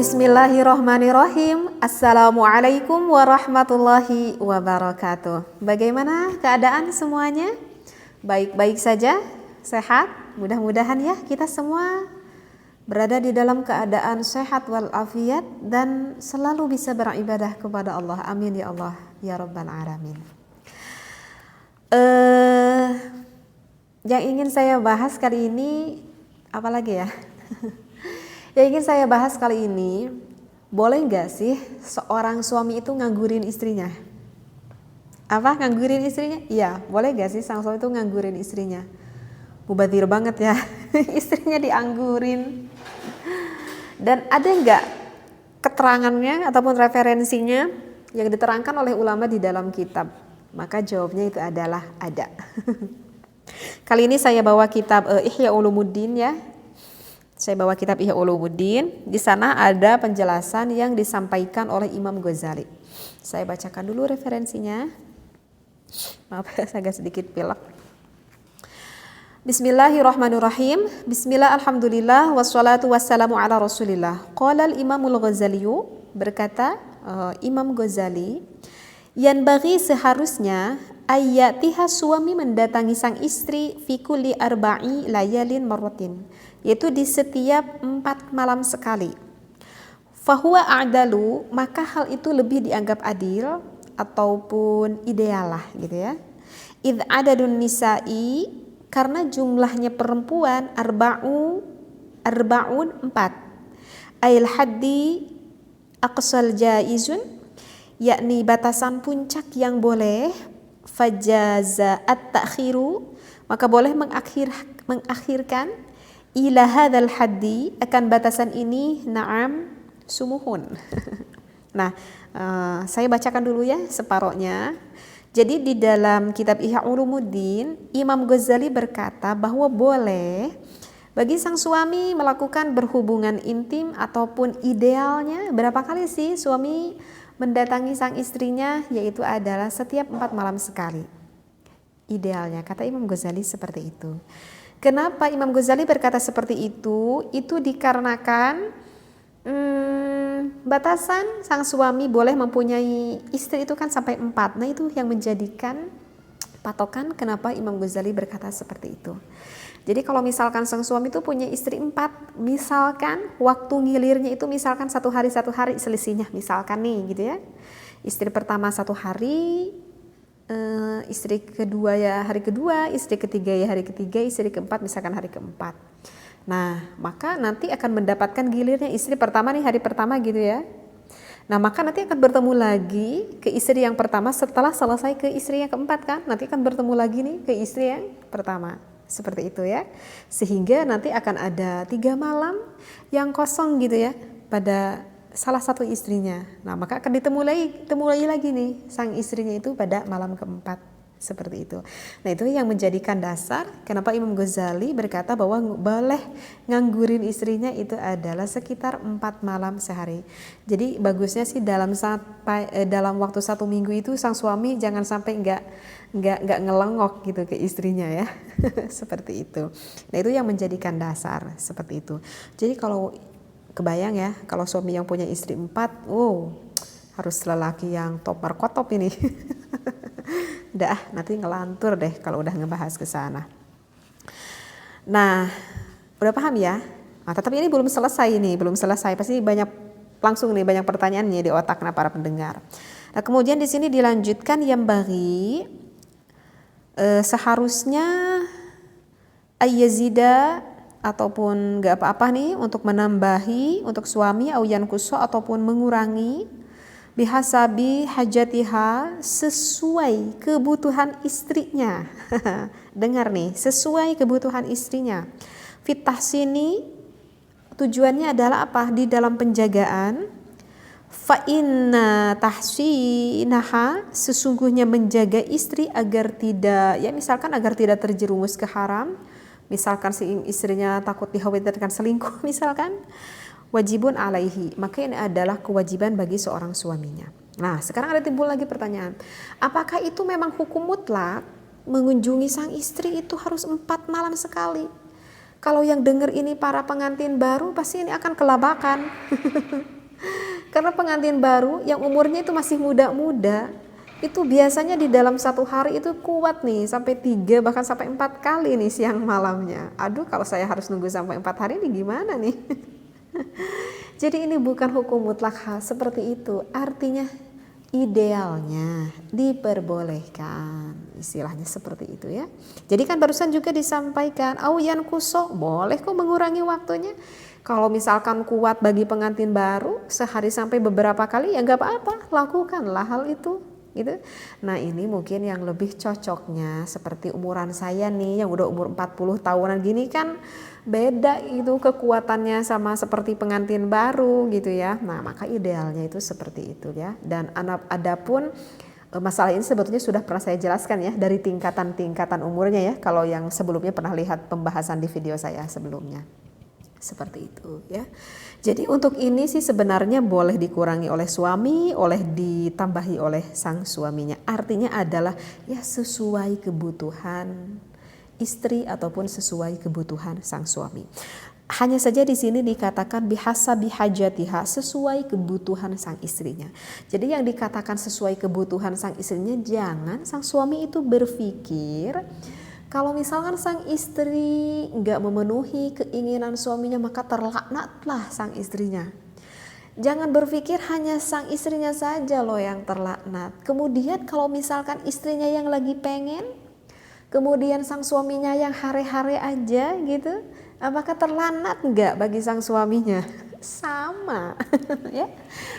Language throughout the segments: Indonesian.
Bismillahirrahmanirrahim. Assalamualaikum warahmatullahi wabarakatuh. Bagaimana keadaan semuanya? Baik-baik saja? Sehat? Mudah-mudahan ya kita semua berada di dalam keadaan sehat walafiat dan selalu bisa beribadah kepada Allah. Amin ya Allah ya Rabbal Alamin. Yang ingin saya bahas kali ini apa lagi ya? Yang ingin saya bahas kali ini, boleh nggak sih seorang suami itu nganggurin istrinya? Apa nganggurin istrinya? Iya, boleh nggak sih sang suami itu nganggurin istrinya? Mubazir banget ya, istrinya dianggurin. Dan ada nggak keterangannya ataupun referensinya yang diterangkan oleh ulama di dalam kitab? Maka jawabnya itu adalah ada. Kali ini saya bawa kitab Ihya Ulumuddin ya. Saya bawa kitab Ihya Ulumuddin. Di sana ada penjelasan yang disampaikan oleh Imam Ghazali. Saya bacakan dulu referensinya. Maaf, saya agak sedikit pilek. Bismillahirrahmanirrahim. Bismillah, alhamdulillah, wassalatu wassalamu ala rasulillah. Qala al-Imamul Ghazali, berkata Imam Ghazali, yang bagi seharusnya ayatiha suami mendatangi sang istri fi kulli arba'i layalin marratin, yaitu di setiap 4 malam sekali. Fahuwa a'dalu, maka hal itu lebih dianggap adil ataupun ideal lah gitu ya. Idh adadun nisa'i, karena jumlahnya perempuan arba'un 4. Ail haddi aqsal jaizun, yakni batasan puncak yang boleh. Fajaza at-ta'khiru, maka boleh mengakhirkan ila hadzal haddi, akan batasan ini, na'am sumuhun. Nah, saya bacakan dulu ya separohnya. Jadi di dalam kitab Ihya Ulumuddin, Imam Ghazali berkata bahwa boleh bagi sang suami melakukan berhubungan intim ataupun idealnya berapa kali sih suami mendatangi sang istrinya, yaitu adalah setiap 4 malam sekali. Idealnya, kata Imam Ghazali seperti itu. Kenapa Imam Ghazali berkata seperti itu? Itu dikarenakan batasan sang suami boleh mempunyai istri itu kan sampai 4. Nah itu yang menjadikan patokan kenapa Imam Ghazali berkata seperti itu. Jadi kalau misalkan sang suami itu punya istri 4, misalkan waktu ngilirnya itu misalkan satu hari selisihnya, misalkan nih gitu ya. Istri pertama 1 hari, istri kedua ya hari kedua, istri ketiga ya hari ketiga, istri keempat misalkan hari keempat. Nah maka nanti akan mendapatkan gilirnya istri pertama nih hari pertama gitu ya. Nah maka nanti akan bertemu lagi ke istri yang pertama setelah selesai ke istri yang keempat kan. Nanti akan bertemu lagi nih ke istri yang pertama. Seperti itu ya. Sehingga nanti akan ada 3 malam yang kosong gitu ya pada salah satu istrinya. Nah maka akan ditemui lagi nih sang istrinya itu pada malam keempat. Seperti itu. Nah itu yang menjadikan dasar kenapa Imam Ghazali berkata bahwa boleh nganggurin istrinya itu adalah sekitar 4 malam sehari. Jadi bagusnya sih dalam waktu 1 minggu itu sang suami jangan sampai nggak ngelengok gitu ke istrinya ya. Seperti itu. Nah itu yang menjadikan dasar seperti itu. Jadi kalau kebayang ya kalau suami yang punya istri 4, harus lelaki yang top markotop ini. Udah nanti ngelantur deh kalau udah ngebahas ke sana. Nah, udah paham ya? Nah, tetapi ini belum selesai. Pasti banyak pertanyaannya di otak para pendengar. Nah, kemudian di sini dilanjutkan yang bagi seharusnya ayyazida ataupun enggak apa-apa nih untuk menambahi untuk suami au yankuso ataupun mengurangi bihasabi hajatiha sesuai kebutuhan istrinya. Dengar nih, sesuai kebutuhan istrinya. Fitah sini tujuannya adalah apa? Di dalam penjagaan. Fa inna tahsinaha, sesungguhnya menjaga istri agar tidak terjerumus ke haram. Misalkan si istrinya takut dikhawatirkan selingkuh misalkan. Wajibun alaihi, maka ini adalah kewajiban bagi seorang suaminya. Nah sekarang ada timbul lagi pertanyaan, apakah itu memang hukum mutlak mengunjungi sang istri itu harus 4 malam sekali? Kalau yang dengar ini para pengantin baru pasti ini akan kelabakan. Karena pengantin baru yang umurnya itu masih muda-muda, itu biasanya di dalam satu hari itu kuat nih sampai 3 bahkan sampai 4 kali nih siang malamnya. Aduh, kalau saya harus nunggu sampai 4 hari ini gimana nih? Jadi ini bukan hukum mutlak seperti itu. Artinya idealnya diperbolehkan, istilahnya seperti itu ya. Jadi kan barusan juga disampaikan auyan kuso, boleh kok mengurangi waktunya. Kalau misalkan kuat bagi pengantin baru sehari sampai beberapa kali ya nggak apa-apa, lakukanlah hal itu gitu. Nah ini mungkin yang lebih cocoknya seperti umuran saya nih yang udah umur 40 tahunan gini kan beda itu kekuatannya sama seperti pengantin baru gitu ya. Nah maka idealnya itu seperti itu ya. Dan adapun masalah ini sebetulnya sudah pernah saya jelaskan ya dari tingkatan-tingkatan umurnya ya, kalau yang sebelumnya pernah lihat pembahasan di video saya sebelumnya. Seperti itu ya. Jadi untuk ini sih sebenarnya boleh dikurangi oleh suami, oleh ditambahi oleh sang suaminya. Artinya adalah ya sesuai kebutuhan istri ataupun sesuai kebutuhan sang suami. Hanya saja di sini dikatakan bihasabi hajatiha, sesuai kebutuhan sang istrinya. Jadi yang dikatakan sesuai kebutuhan sang istrinya, jangan sang suami itu berpikir kalau misalkan sang istri nggak memenuhi keinginan suaminya maka terlaknatlah sang istrinya. Jangan berpikir hanya sang istrinya saja loh yang terlaknat. Kemudian kalau misalkan istrinya yang lagi pengen, kemudian sang suaminya yang hare-hare aja gitu, apakah terlaknat nggak bagi sang suaminya? Sama ya.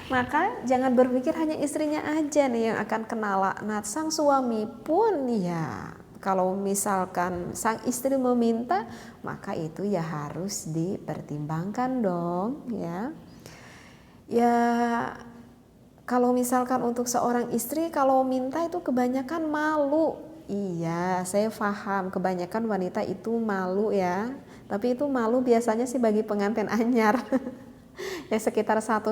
Maka jangan berpikir hanya istrinya aja nih yang akan kena laknat. Sang suami pun ya, kalau misalkan sang istri meminta, maka itu ya harus dipertimbangkan dong ya. Ya kalau misalkan untuk seorang istri kalau minta itu kebanyakan malu. Iya, saya paham kebanyakan wanita itu malu ya. Tapi itu malu biasanya sih bagi pengantin anyar. Ya sekitar 1-5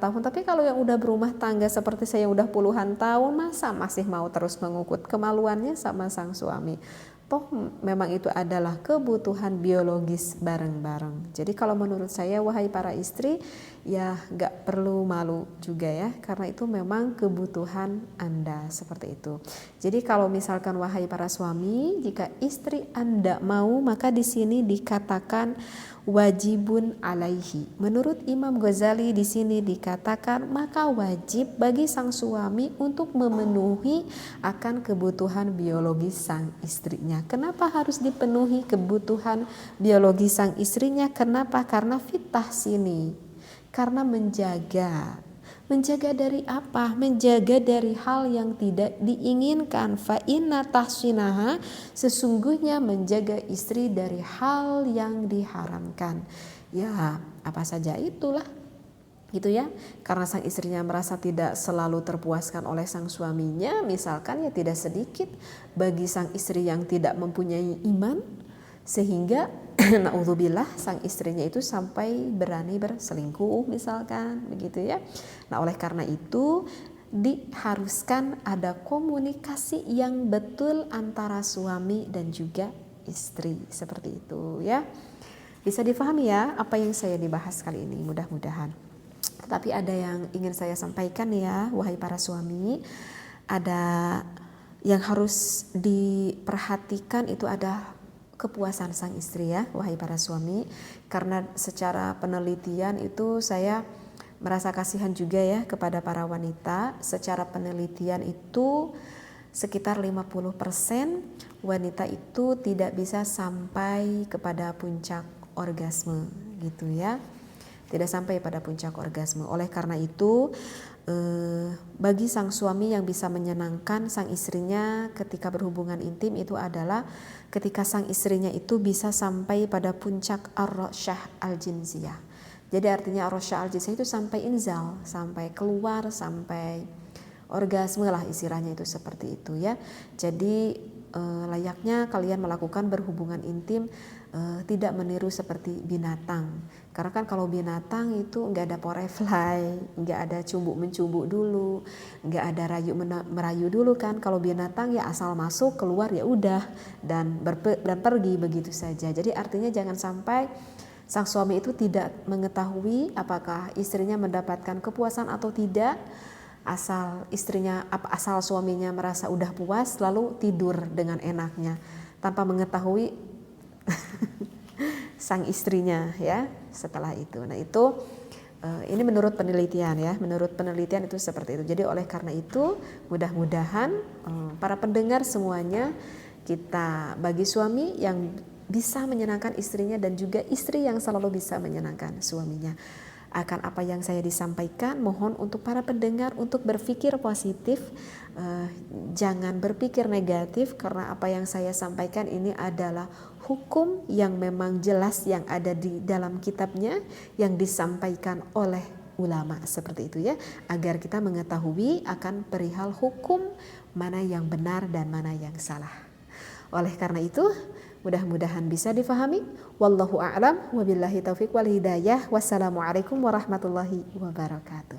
tahun. Tapi kalau yang udah berumah tangga seperti saya yang udah puluhan tahun, masa masih mau terus mengukut kemaluannya sama sang suami? Toh memang itu adalah kebutuhan biologis bareng-bareng. Jadi kalau menurut saya wahai para istri, ya gak perlu malu juga ya, karena itu memang kebutuhan Anda seperti itu. Jadi kalau misalkan wahai para suami, jika istri Anda mau, maka di sini dikatakan wajibun alaihi. Menurut Imam Ghazali di sini dikatakan maka wajib bagi sang suami untuk memenuhi akan kebutuhan biologis sang istrinya. Kenapa harus dipenuhi kebutuhan biologis sang istrinya? Kenapa? Karena fitah sini. Karena menjaga. Menjaga dari apa? Menjaga dari hal yang tidak diinginkan. Fa inna tahsinaha, sesungguhnya menjaga istri dari hal yang diharamkan. Ya, apa saja itulah. Gitu ya. Karena sang istrinya merasa tidak selalu terpuaskan oleh sang suaminya, misalkan ya tidak sedikit bagi sang istri yang tidak mempunyai iman, sehingga naudzubillah sang istrinya itu sampai berani berselingkuh misalkan begitu ya. Nah oleh karena itu diharuskan ada komunikasi yang betul antara suami dan juga istri seperti itu ya. Bisa difahami ya apa yang saya dibahas kali ini, mudah-mudahan. Tetapi ada yang ingin saya sampaikan ya wahai para suami, ada yang harus diperhatikan itu ada kepuasan sang istri ya wahai para suami, karena secara penelitian itu saya merasa kasihan juga ya kepada para wanita. Secara penelitian itu sekitar 50% wanita itu tidak bisa sampai kepada puncak orgasme gitu ya, tidak sampai pada puncak orgasme. Oleh karena itu bagi sang suami yang bisa menyenangkan sang istrinya ketika berhubungan intim itu adalah ketika sang istrinya itu bisa sampai pada puncak ar-rasyah al-jinsiyah. Jadi artinya ar-rasyah al-jinsiyah itu sampai inzal, sampai keluar, sampai orgasme lah istilahnya itu seperti itu ya. Jadi layaknya kalian melakukan berhubungan intim, tidak meniru seperti binatang. Karena kan kalau binatang itu nggak ada porefly, nggak ada cumbuk-mencubuk dulu, nggak ada merayu dulu kan. Kalau binatang ya asal masuk keluar ya udah dan pergi begitu saja. Jadi artinya jangan sampai sang suami itu tidak mengetahui apakah istrinya mendapatkan kepuasan atau tidak. Asal suaminya merasa udah puas lalu tidur dengan enaknya tanpa mengetahui sang istrinya ya setelah itu. Nah itu ini menurut penelitian ya, menurut penelitian itu seperti itu. Jadi oleh karena itu mudah-mudahan para pendengar semuanya, kita bagi suami yang bisa menyenangkan istrinya dan juga istri yang selalu bisa menyenangkan suaminya. Akan apa yang saya disampaikan, mohon untuk para pendengar untuk berpikir positif, jangan berpikir negatif, karena apa yang saya sampaikan ini adalah hukum yang memang jelas yang ada di dalam kitabnya yang disampaikan oleh ulama seperti itu ya, agar kita mengetahui akan perihal hukum mana yang benar dan mana yang salah. Oleh karena itu mudah-mudahan bisa difahami. Wallahu a'lam, wabillahi taufiq wal hidayah. Wassalamualaikum warahmatullahi wabarakatuh.